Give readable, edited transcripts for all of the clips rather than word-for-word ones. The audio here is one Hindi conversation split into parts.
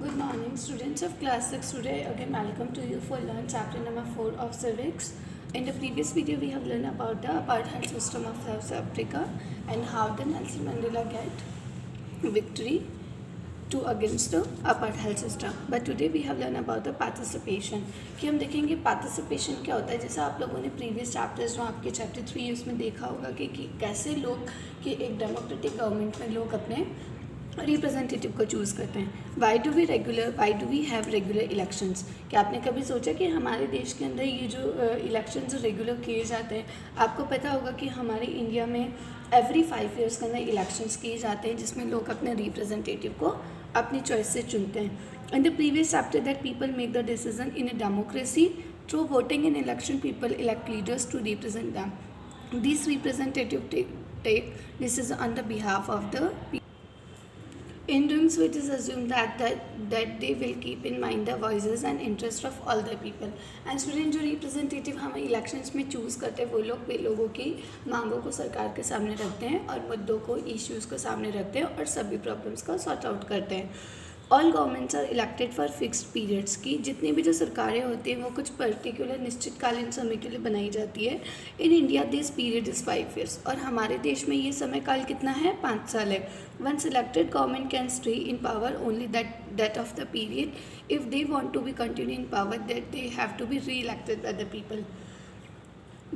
Good morning, students of class 6. Today again welcome to you for learn chapter number 4 of civics. In the previous video we have learned about the apartheid system of South Africa and how the Nelson Mandela get victory to against the apartheid system. But today we have learned about the participation. कि हम देखेंगे पार्टिसिपेशन क्या होता है. जैसा आप लोगों ने प्रीवियस चैप्टर्स जो आपके चैप्टर 3 उसमें देखा होगा कि कैसे लोग कि एक डेमोक्रेटिक गवर्नमेंट में लोग अपने रिप्रेजेंटेटिव को चूज़ करते हैं. Why do we have regular elections. क्या आपने कभी सोचा कि हमारे देश के अंदर ये जो इलेक्शंस रेगुलर किए जाते हैं, आपको पता होगा कि हमारे इंडिया में एवरी 5 ईयर्स के अंदर इलेक्शंस किए जाते हैं जिसमें लोग अपने रिप्रेजेंटेटिव को अपनी चॉइस से चुनते हैं. In the previous chapter that people make the decision in a democracy through voting in election. People elect leaders to represent them. This representative take decision on the behalf of the people. In doing so, it is assumed that they will keep in mind the voices and interests of all the people. And student जो रिप्रेजेंटेटिव हमें इलेक्शंस में चूज़ करते हैं वो लोगों की मांगों को सरकार के सामने रखते हैं और मुद्दों को इश्यूज़ को सामने रखते हैं और सभी प्रॉब्लम्स का सॉर्ट आउट करते हैं. All governments are elected for fixed periods. की जितनी भी जो सरकारें होती हैं वो कुछ पर्टिकुलर निश्चितकालीन समय के लिए बनाई जाती है. In India this period is 5 years. और हमारे देश में ये समय काल कितना है, 5 साल है. Once elected, government can stay in power only that of the period. If they want to be continue in power, that they have to be re-elected by the people.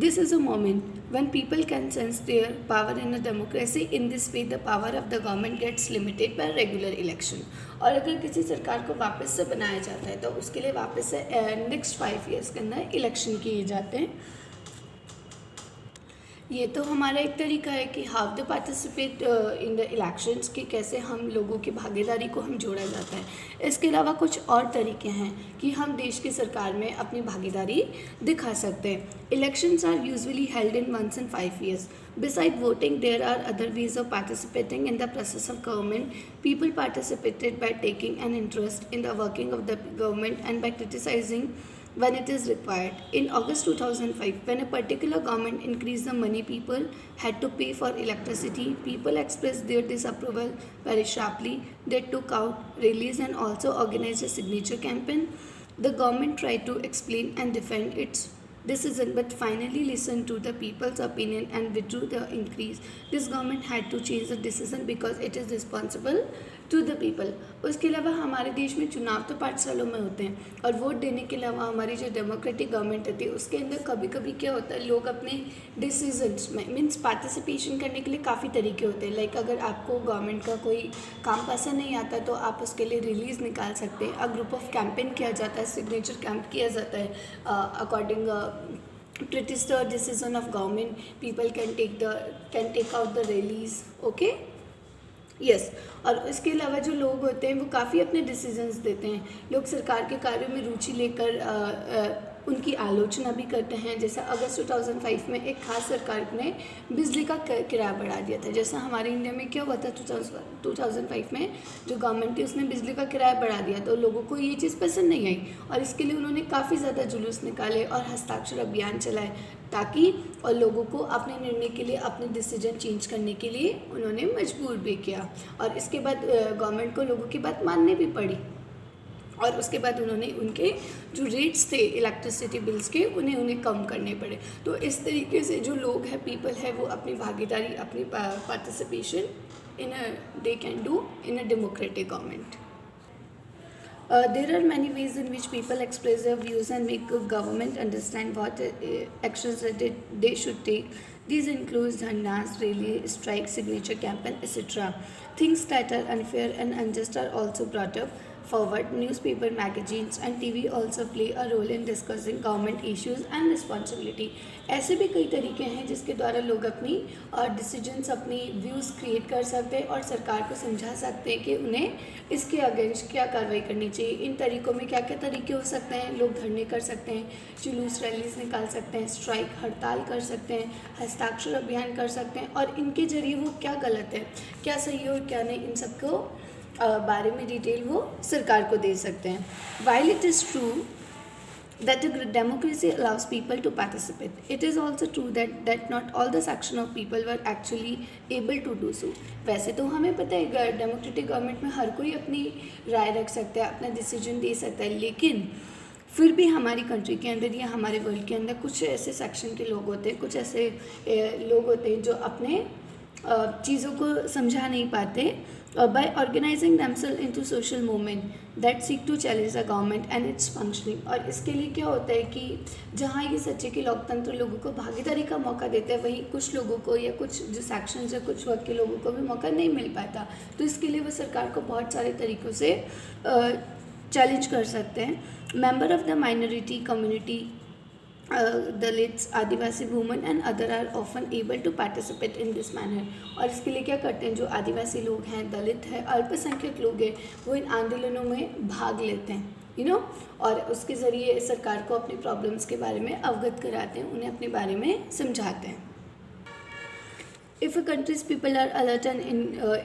This is a moment when people can sense their power in a democracy. In this way, the power of the government gets limited by regular election. और अगर किसी सरकार को वापस से बनाया जाता है तो उसके लिए वापस से नेक्स्ट 5 ईयर्स के अंदर इलेक्शन किए जाते हैं. ये तो हमारा एक तरीका है कि how the participate in the elections कि कैसे हम लोगों की भागीदारी को हम जोड़ा जाता है. इसके अलावा कुछ और तरीके हैं कि हम देश की सरकार में अपनी भागीदारी दिखा सकते हैं. Elections are usually held in once in 5 years. Beside voting, there are other ways of participating in the process of government. People participated by taking an interest in the working of the government and by criticizing when it is required. In August 2005, when a particular government increased the money people had to pay for electricity, people expressed their disapproval very sharply. They took out rallies and also organized a signature campaign. The government tried to explain and defend its decision but finally listened to the people's opinion and withdrew the increase. This government had to change the decision because it is responsible to the people. उसके अलावा हमारे देश में चुनाव तो 5 सालों में होते हैं और वोट देने के अलावा हमारी जो डेमोक्रेटिक गवर्नमेंट होती है उसके अंदर कभी कभी क्या होता है, लोग अपने डिसीजंस में मीन्स पार्टिसिपेशन करने के लिए काफ़ी तरीके होते हैं. लाइक अगर आपको गवर्नमेंट का कोई काम पसंद नहीं आता तो आप उसके लिए रिलीज़ निकाल सकते हैं. अ ग्रुप ऑफ कैंपेन किया जाता है, सिग्नेचर कैंप किया जाता है. According protest the decision of government, people can take out the rallies. Okay, yes. और इसके अलावा जो लोग होते हैं वो काफ़ी अपने डिसीजंस देते हैं. लोग सरकार के कार्यों में रुचि लेकर उनकी आलोचना भी करते हैं. जैसा अगस्त 2005 में एक खास सरकार ने बिजली का किराया बढ़ा दिया था. जैसा हमारे इंडिया में क्या हुआ था 2005 में जो गवर्नमेंट थी उसने बिजली का किराया बढ़ा दिया तो लोगों को ये चीज़ पसंद नहीं आई और इसके लिए उन्होंने काफ़ी ज़्यादा जुलूस निकाले और हस्ताक्षर अभियान चलाए ताकि और लोगों को अपने निर्णय के लिए अपने डिसीजन चेंज करने के लिए उन्होंने मजबूर भी किया. और इसके बाद गवर्नमेंट को लोगों की बात माननी भी पड़ी और उसके बाद उन्होंने उनके जो रेट्स थे इलेक्ट्रिसिटी बिल्स के उन्हें कम करने पड़े. तो इस तरीके से जो लोग हैं, पीपल है, वो अपनी भागीदारी, अपनी participation in they can do in a democratic government. There are many ways in which people express their views and make the government understand what actions that they should take. These include dharnas, rally, strike, signature campaign, etc. Things that are unfair and unjust are also brought up forward. Newspaper, magazines and TV also play a role in discussing government issues and responsibility. ऐसे भी कई तरीके हैं जिसके द्वारा लोग अपनी डिसीजंस, अपनी व्यूज़ क्रिएट कर सकते हैं और सरकार को समझा सकते हैं कि उन्हें इसके अगेंस्ट क्या कार्रवाई करनी चाहिए. इन तरीक़ों में क्या क्या तरीके हो सकते हैं, लोग धरने कर सकते हैं, जुलूस रैलीज निकाल सकते हैं, स्ट्राइक हड़ताल कर सकते हैं, हस्ताक्षर अभियान कर सकते हैं और इनके ज़रिए वो क्या गलत है, क्या सही है और क्या नहीं, इन सबको बारे में डिटेल वो सरकार को दे सकते हैं. While it is true that a democracy allows people to participate. It is also true that not all the section of people were actually able to do so. वैसे तो हमें पता है डेमोक्रेटिक गवर्नमेंट में हर कोई अपनी राय रख सकता है, अपना डिसीजन दे सकता है, लेकिन फिर भी हमारी कंट्री के अंदर या हमारे वर्ल्ड के अंदर कुछ ऐसे सेक्शन के लोग होते हैं, कुछ ऐसे लोग होते हैं जो अपने चीज़ों को समझा नहीं पाते by organizing themselves into social movement that seek to challenge the government and its functioning. और इसके लिए क्या होता है कि जहाँ ये सच्चे कि लोकतंत्र लोगों को भागीदारी का मौका देता है, वहीं कुछ लोगों को या कुछ जो सेक्शंस या कुछ वर्ग के लोगों को भी मौका नहीं मिल पाता, तो इसके लिए वो सरकार को बहुत सारे तरीक़ों से चैलेंज कर सकते हैं. Member of the minority community, Dalits, Adivasi women and other are often able to participate in this manner. और इसके लिए क्या करते हैं, जो आदिवासी लोग हैं, दलित हैं, अल्पसंख्यक लोग हैं, वो इन आंदोलनों में भाग लेते हैं और उसके ज़रिए सरकार को अपनी प्रॉब्लम्स के बारे में अवगत कराते हैं, उन्हें अपने बारे में समझाते हैं. If a country's people are alert and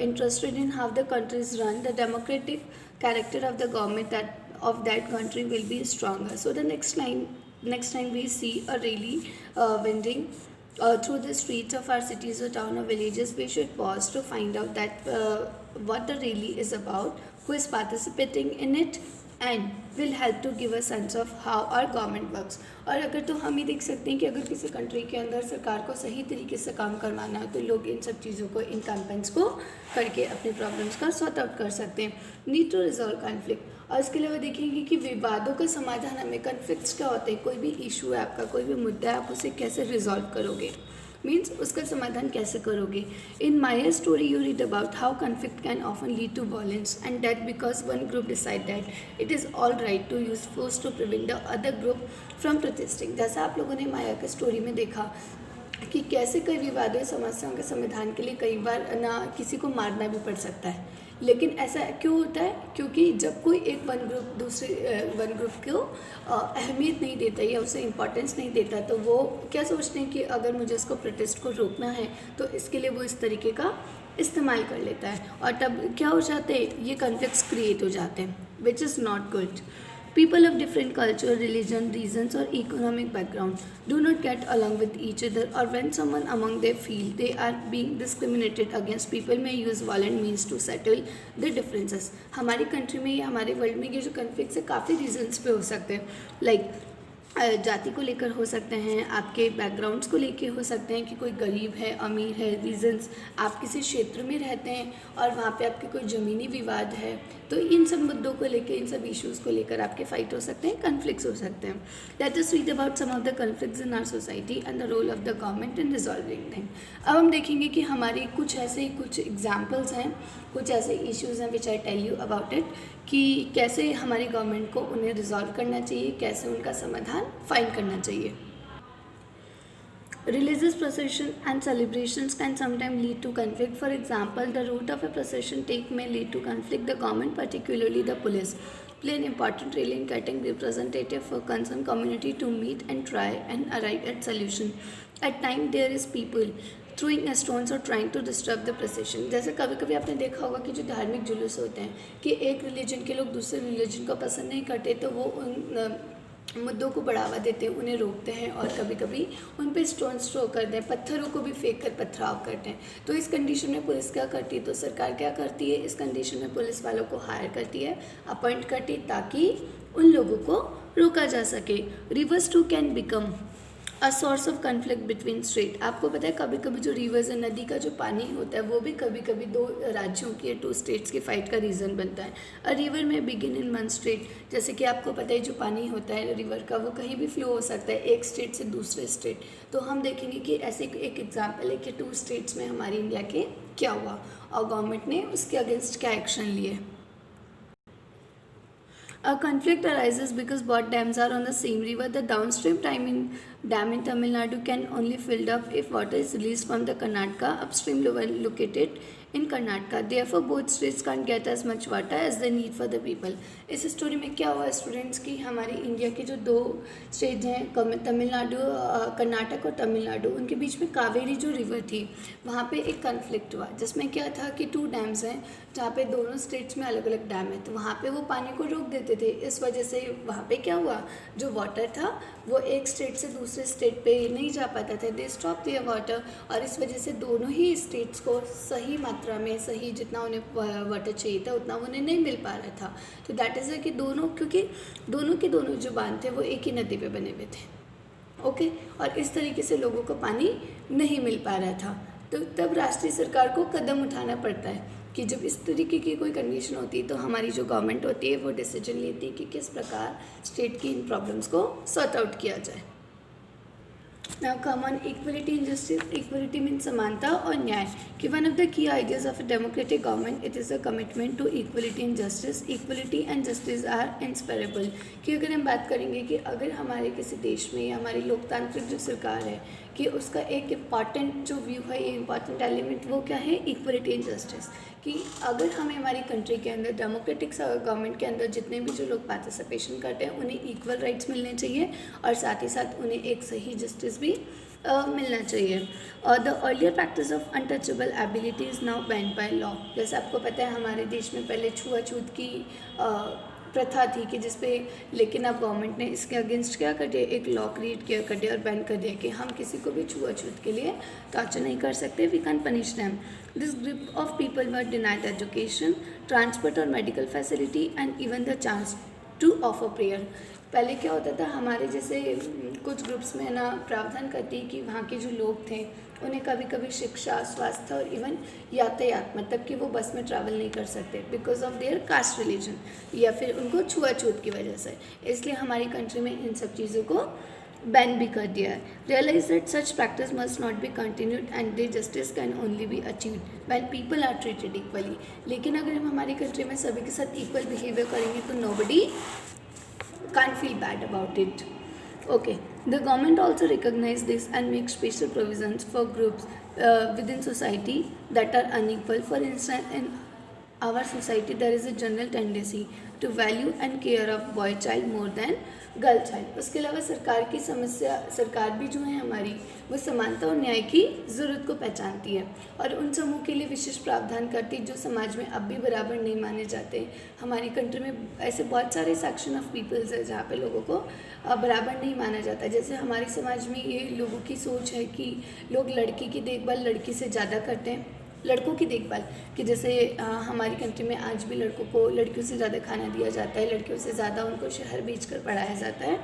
interested in how the country is run, the democratic character of the government of that country will be stronger. So the next time we see a rally wending through the streets of our cities or town or villages, we should pause to find out that what the rally is about, who is participating in it, and will help to give a sense of how our government works. और अगर तो हम ही देख सकते हैं कि अगर किसी कंट्री के अंदर सरकार को सही तरीके से काम करवाना है, तो लोग इन सब चीज़ों को, इन कैंपेन्स को करके अपने प्रॉब्लम्स का सॉर्ट आउट कर सकते हैं. Need to resolve conflict. और इसके अलावा देखेंगे कि विवादों का समाधान हमें, कन्फ्लिक्ट्स क्या होते हैं, कोई भी इशू है आपका, कोई भी मुद्दा है, आप उसे कैसे रिजॉल्व करोगे, मीन्स उसका समाधान कैसे करोगे. In mayor story you read about how conflict can often lead to violence and that because one group decide that it is all right to use force to prevent the other group from protesting. जैसा आप लोगों ने माया के स्टोरी में देखा कि कैसे कई विवादों समस्याओं के समाधान के लिए कई बार ना किसी को मारना भी पड़ सकता है. लेकिन ऐसा क्यों होता है, क्योंकि जब कोई एक वन ग्रुप दूसरे वन ग्रुप को अहमियत नहीं देता या उसे इम्पोर्टेंस नहीं देता, तो वो क्या सोचते हैं कि अगर मुझे इसको प्रोटेस्ट को रोकना है तो इसके लिए वो इस तरीके का इस्तेमाल कर लेता है, और तब क्या हो जाते हैं, ये कॉन्फ्लिक्ट्स क्रिएट हो जाते हैं, which is not good. People of different culture, religion, reasons or economic background do not get along with each other, or when someone among them feel they are being discriminated against, people may use violent means to settle the differences. हमारी कंट्री में या हमारे वर्ल्ड में ये जो कन्फ्लिक्ट्स है काफ़ी रीजन्स पे हो सकते हैं, लाइक जाति को लेकर हो सकते हैं, आपके बैकग्राउंड्स को लेके हो सकते हैं कि कोई गरीब है, अमीर है, रीजंस, आप किसी क्षेत्र में रहते हैं और वहाँ पे आपके कोई ज़मीनी विवाद है, तो इन सब मुद्दों को लेकर, इन सब इश्यूज़ को लेकर आपके फाइट हो सकते हैं, कन्फ्लिक्ट्स हो सकते हैं. Let us read about some of the conflicts in our society and the role of the government in resolving them. अब हम देखेंगे कि हमारी कुछ एग्जाम्पल्स हैं, कुछ ऐसे इश्यूज़ हैं which I tell you about it, कि कैसे हमारी गवर्नमेंट को उन्हें रिजॉल्व करना चाहिए, कैसे उनका समाधान फाइंड करना चाहिए. Religious procession and celebrations can sometimes lead to conflict. For example, the route of a procession may lead to conflict. The government, particularly the police, play an important role in getting representative for concerned community to meet and try and arrive at solution. At times, there is people throwing stones or trying to disturb the procession. जैसे कभी कभी आपने देखा होगा कि जो धार्मिक जुलूस होते हैं कि एक रिलीजन के लोग दूसरे रिलीजन को पसंद नहीं करते, तो वो उन मुद्दों को बढ़ावा देते हैं, उन्हें रोकते हैं और कभी कभी उन पर स्टोन्स थ्रो करते हैं, पत्थरों को भी फेंक कर पथराव करते हैं. तो इस कंडीशन में पुलिस क्या करती है, तो सरकार क्या करती है, इस कंडीशन में पुलिस वालों को हायर करती है, अपॉइंट करती है, ताकि उन लोगों को रोका जा सके. Rivers too can become a source of conflict between state. आपको पता है कभी कभी जो रिवर्स है, नदी का जो पानी होता है, वो भी कभी कभी दो राज्यों की या 2 स्टेट्स की फाइट का रीज़न बनता है. अ रिवर में बिगिन इन 1 स्टेट. जैसे कि आपको पता है जो पानी होता है रिवर का, वो कहीं भी फ्लो हो सकता है एक स्टेट से दूसरे स्टेट. तो हम देखेंगे कि ऐसे एक एग्जाम्पल है कि 2 स्टेट्स में हमारी इंडिया के क्या हुआ और गवर्नमेंट ने उसके अगेंस्ट क्या एक्शन लिए. A conflict arises because both dams are on the same river. The downstream dam in Tamil Nadu can only filled up if water is released from the Karnataka upstream well located in Karnataka. Therefore, both states can't get as much water as they need for the people. इस स्टोरी में क्या हुआ स्टूडेंट्स की, हमारी इंडिया के जो 2 स्टेट हैं, तमिलनाडु, कर्नाटक और तमिलनाडु, उनके बीच में कावेरी जो रिवर थी, वहाँ पे एक कन्फ्लिक्ट हुआ जिसमें क्या था कि 2 डैम्स हैं जहाँ पे दोनों स्टेट्स में अलग अलग डैम है, तो वहाँ पे वो पानी को रोक देते थे। इस वजह से वहाँ पे क्या हुआ, जो वाटर था वो एक स्टेट से दूसरे स्टेट पे नहीं जा पाता था, दे स्टॉप देयर वाटर। और इस वजह से दोनों ही स्टेट्स को सही मात्रा में, सही जितना उन्हें वाटर चाहिए था उतना उन्हें नहीं मिल पा रहा था। तो दैट इज़ कि दोनों, क्योंकि दोनों के दोनों जो बांध थे वो एक ही नदी पे बने हुए थे। ओके, और इस तरीके से लोगों को पानी नहीं मिल पा रहा था। तो तब राष्ट्रीय सरकार को कदम उठाना पड़ता है कि जब इस तरीके की कोई कंडीशन होती है तो हमारी जो गवर्नमेंट होती है वो डिसीजन लेती है कि किस प्रकार स्टेट की इन प्रॉब्लम्स को सॉर्ट आउट किया जाए। Now come on equality and justice. Equality mean समानता और न्याय। कि one of the key ideas of a democratic government it is a commitment to equality and justice. Equality and justice are inspirable. कि अगर हम बात करेंगे कि अगर हमारे किसी देश में या हमारी लोकतांत्रिक जो सरकार है कि उसका एक इम्पॉर्टेंट जो व्यू है, ये इम्पॉर्टेंट एलिमेंट वो क्या है, इक्वलिटी एंड जस्टिस। कि अगर हमें हमारी कंट्री के अंदर डेमोक्रेटिक गवर्नमेंट के अंदर जितने भी जो लोग पार्टिसिपेशन करते हैं उन्हें इक्वल राइट्स मिलने चाहिए और साथ ही साथ उन्हें एक सही जस्टिस भी मिलना चाहिए। और the earlier practice of untouchability is now banned by law. जैसे आपको पता है हमारे देश में पहले छुआछूत की प्रथा थी कि जिस पे, लेकिन अब गवर्नमेंट ने इसके अगेंस्ट क्या कर दिया, एक लॉ क्रिएट किया कर दिया और बैन कर दिया कि हम किसी को भी छुआछूत के लिए टॉर्चर नहीं कर सकते, we can punish them. This group of people were denied education, transport और medical facility and even the chance to offer prayer. पहले क्या होता था, हमारे जैसे कुछ ग्रुप्स में ना प्रावधान करती कि वहाँ के जो लोग थे उन्हें कभी कभी शिक्षा, स्वास्थ्य और इवन यातायात, मतलब कि वो बस में ट्रैवल नहीं कर सकते because of their caste religion या फिर उनको छुआछूत की वजह से। इसलिए हमारी कंट्री में इन सब चीज़ों को बैन भी कर दिया है। Realise that such practice must not be continued and the justice can only be achieved when people are treated equally. लेकिन अगर हम हमारी कंट्री में सभी के साथ इक्वल बिहेवियर करेंगे तो nobody can't feel bad about it. Okay, the government also recognize this and makes special provisions for groups within society that are unequal. For instance, in our society there is a general tendency to value and care of boy child more than girl child. उसके अलावा सरकार भी जो है हमारी वो समानता और न्याय की ज़रूरत को पहचानती है और उन समूह के लिए विशेष प्रावधान करती है जो समाज में अब भी बराबर नहीं माने जाते। हमारी कंट्री में ऐसे बहुत सारे सेक्शन ऑफ पीपल्स है जहाँ पे लोगों को बराबर नहीं माना जाता। जैसे हमारे समाज में ये लोगों की सोच है कि लोग लड़की की देखभाल लड़की से ज़्यादा करते हैं, लड़कों की देखभाल, कि जैसे हमारी कंट्री में आज भी लड़कों को लड़कियों से ज़्यादा खाना दिया जाता है, लड़कियों से ज़्यादा उनको शहर भेजकर पढ़ाया जाता है।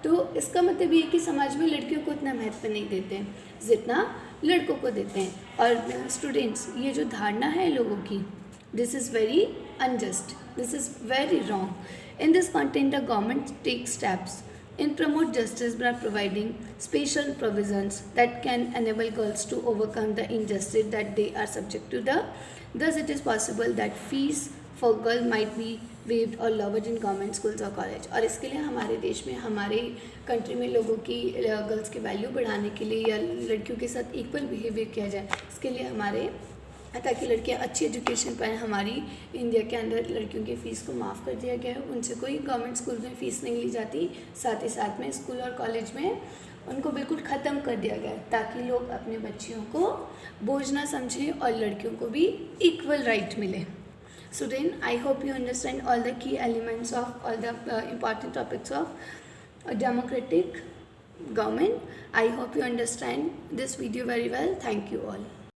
तो इसका मतलब ये है कि समाज में लड़कियों को उतना महत्व नहीं देते हैं जितना लड़कों को देते हैं। और स्टूडेंट्स, ये जो धारणा है लोगों की, this is very unjust, this is very wrong. In this content the government take steps in promote justice by providing special provisions that can enable girls to overcome the injustice that they are subject to. Thus it is possible that fees for girl might be waived or lowered in government schools or college. और इसके लिए हमारे देश में, हमारे कंट्री में लोगों की गर्ल्स की वैल्यू बढ़ाने के लिए या लड़कियों के साथ इक्वल बिहेवियर किया जाए, इसके लिए हमारे, ताकि लड़कियां अच्छी एजुकेशन पाएँ, हमारी इंडिया के अंदर लड़कियों की फ़ीस को माफ़ कर दिया गया है। उनसे कोई गवर्नमेंट स्कूल में फ़ीस नहीं ली जाती, साथ ही साथ में स्कूल और कॉलेज में उनको बिल्कुल ख़त्म कर दिया गया है ताकि लोग अपने बच्चियों को बोझ ना समझें और लड़कियों को भी इक्वल राइट मिले। Student, I hope you understand all the key elements of all the important topics of a democratic government. I hope you understand this video very well. Thank you all.